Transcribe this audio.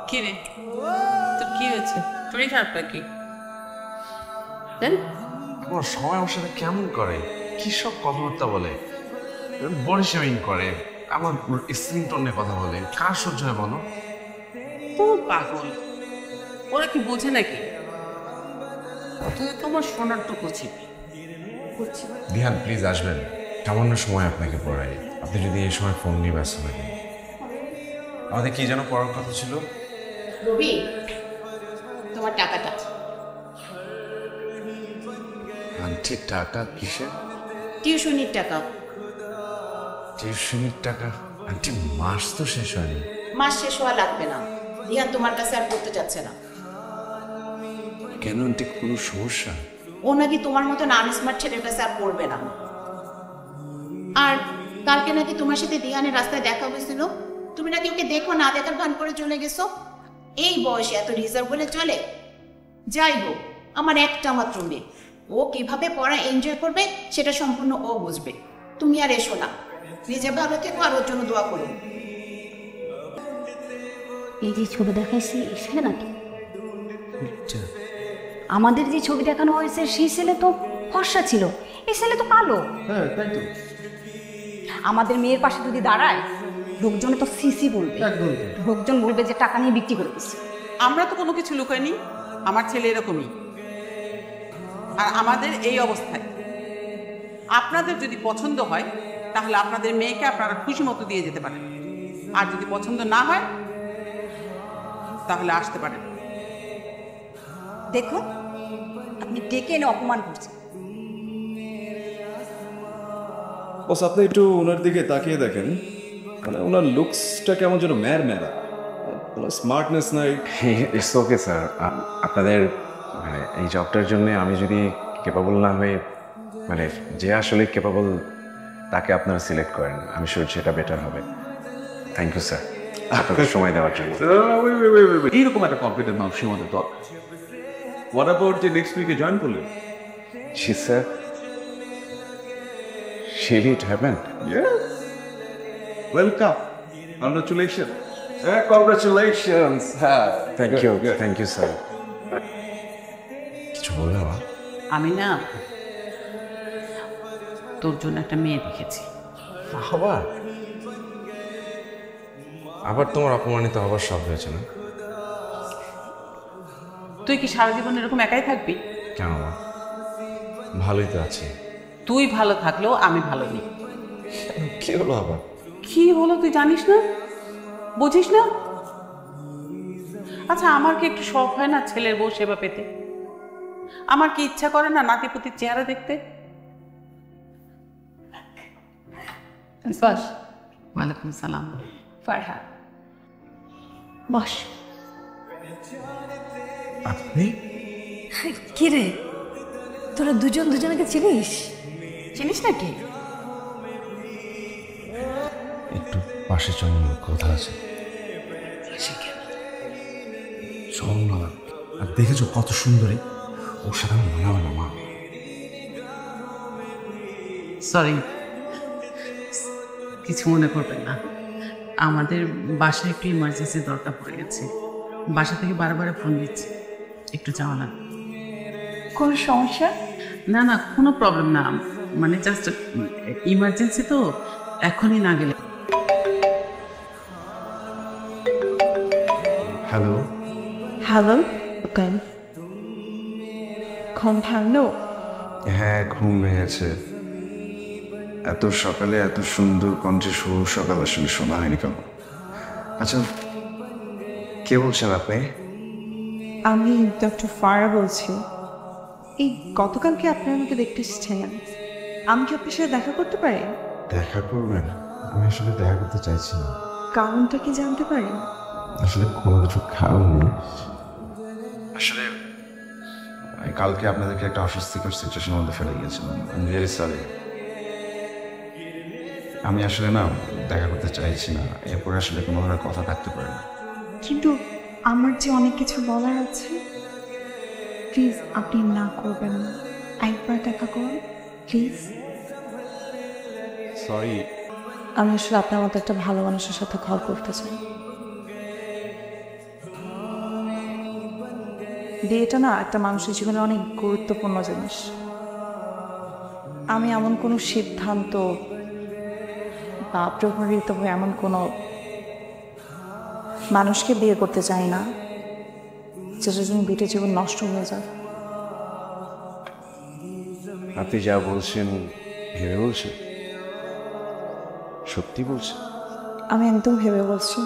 কি রে, তোর কি হয়েছে? শরীর খারাপটা কি? আমার সবাই আমার সাথে কেমন করে, কি সব কথাবার্তা বলে, বডি শেমিং করে, আমার স্ক্রিন টোনে কথা বলে। কার সহ্য হয় বলো? তোর পাগল, ওরা কি বোঝে নাকি? তুই তোমার সোনার টুকু ছিপি। দিহান প্লিজ আসবেন, সামান্য সময় আপনাকে পড়াই। আপনি যদি এই সময় ফোন নিয়ে ব্যস্ত থাকেন। আমাদের কি যেন পড়ার কথা ছিল? রবি, তোমার টাকাটা। আন্টি টাকা কিসের? টিউশনির টাকা। টিউশনির টাকা? আন্টি মাস তো শেষ হয়নি। মাস শেষ হওয়া লাগবে না, রিহান তোমার কাছে আর পড়তে যাচ্ছে না। কেন আন্টি, কোনো সমস্যা? ও নাকি তোমার মতো আনস্মার্ট ছেলের কাছে আর পড়বে না। আর কালকে নাকি তোমার সাথে দিহানের রাস্তায় দেখা হয়েছিল, তুমি নাকি ওকে দেখো না দেখার ভান করে চলে গেছো। এই বয়সে এত রিজার্ভ বলে চলে? যাই হোক, আমার একটা মাত্র মেয়ে, ও কিভাবে পড়া এনজয় করবে সেটা সম্পূর্ণ ও বুঝবে। তুমি আর এসো না, নিজে ভালো থেকো আর ওর জন্য দোয়া করো। এই যে ছবি দেখাইছি এই ছেলে নাকি? আমাদের যে ছবি দেখানো হয়েছে সেই ছেলে তো ফর্সা ছিল, এই ছেলে তো কালো। হ্যাঁ তাই তো, আমাদের মেয়ের পাশে যদি দাঁড়ায় লোকজনে তো সিসি বলবে, একদম লোকজন বলবে যে টাকা নিয়ে বিক্রি করে দিচ্ছে। আমরা তো কোনো কিছু লুকাইনি, আমার ছেলে এরকমই। আর আমাদের এই অবস্থায় আপনাদের যদি পছন্দ হয় তাহলে আপনাদের মেয়েকে আপনারা খুশি মতো দিয়ে যেতে পারেন, আর যদি পছন্দ না হয় তাহলে আসতে পারেন। দেখুন, আপনি ডেকে এনে অপমান করছেন। বস আপনি একটু ওনার দিকে তাকিয়ে দেখেন, মানে ওনার লুকসটা কেমন যেন ম্যারা, স্মার্টনেস নাই। ইটস ওকে স্যার, আপনাদের মানে এই জবটার জন্য আমি যদি ক্যাপাবল না হয়ে, মানে যে আসলে ক্যাপাবল তাকে আপনারা সিলেক্ট করেন, আমি শিওর সেটা বেটার হবে। থ্যাংক ইউ স্যার আপনাদের সময় দেওয়ার জন্য। এইরকম একটা কনফিডেন্ট মানুষের মধ্যে দরকার। হোয়াট অ্যাবাউট যে নেক্সট উইকে জয়েন করলেন? জি স্যার, শিলি it happened. Welcome, congratulation. Congratulations. হ্যাঁ, থ্যাংক ইউ স্যার। কিছু বললে আমার? আমি না তোর জন্য একটা মেয়ে দেখেছি। আবার আবার তোমার অপমানিত হবার শখ হয়েছে না? তুই কি সারা জীবন এরকম একাই থাকবি? কেন মা, ভালোই তো আছে। তুই ভালো থাকলেও আমি ভালো নেই। কি হলো আবার? কি হলো তুই জানিস না, বুঝিস না? আচ্ছা, আমার কি একটু শখ হয় না ছেলের বউ সেবা পেতে? আমার কি ইচ্ছা করে না নাতিপুতির চেহারা দেখতে? বস। ওয়ালাইকুম সালাম। ফারহা, বস। আপনি? কি রে, তোরা দুজন দুজনকে চিনিস? চিনিস নাকি? একটু পাশে চল, কথা আছে। চল না। আর দেখেছো কত সুন্দরী, ওর সাথে আমার মানাবে না মা। সরি, কিছু মনে করবেন না। আমাদের বাসায় একটু ইমার্জেন্সি দরকার পড়ে গেছে, বাসা থেকে বারবার ফোন দিচ্ছে, একটু যাওয়া না। কোন সমস্যা? না না, কোনো প্রবলেম না, মানে জাস্ট ইমার্জেন্সি তো, এখনই না গেলে। হ্যালো। হ্যালো, ওকে। ঘুম ভাঙলো? হ্যাঁ ঘুম ভেঙেছে। এত সকালে এত সুন্দর কণ্ঠে শুভ সকাল আসলে শোনা হয়নি কেন? আচ্ছা, কে বলছেন আপনি? আমি ডক্টর ফারা বলছি। এই গতকালকে আপনি আমাকে দেখতে এসেছেন, আমি কি আপনার সাথে দেখা করতে পারি? দেখা করবেন? আমি আসলে দেখা করতে চাইছি না। কারণটা কি জানতে পারি? আসলে কোনো কিছু কারণ নেই। আসলে কালকে আপনাদেরকে একটা অস্বস্তিকর সিচুয়েশনের মধ্যে ফেলে গিয়েছিলাম। I am really sorry. আমি আসলে না দেখা করতে চাইছি না, এরপরে আসলে কোনো ধরনের কথা থাকতে পারে না। কিন্তু আমার যে অনেক কিছু বলার আছে, প্লিজ আপনি না করবেন না, একবার দেখা করুন প্লিজ। সরি। আমি আসলে আপনার মতো একটা ভালো মানুষের সাথে ঘর করতে চাই। বিয়েটা না একটা মানুষের জীবনে অনেক গুরুত্বপূর্ণ জিনিস। আমি এমন কোনো সিদ্ধান্ত বা প্রভাবিত হয়ে এমন কোনো মানুষকে বিয়ে করতে চাই না যেটার জন্য বিয়েটা জীবন নষ্ট হয়ে যায়। আপনি যা বলছেন ভেবে বলছেন, সত্যি বলছেন? আমি একদম ভেবে বলছি।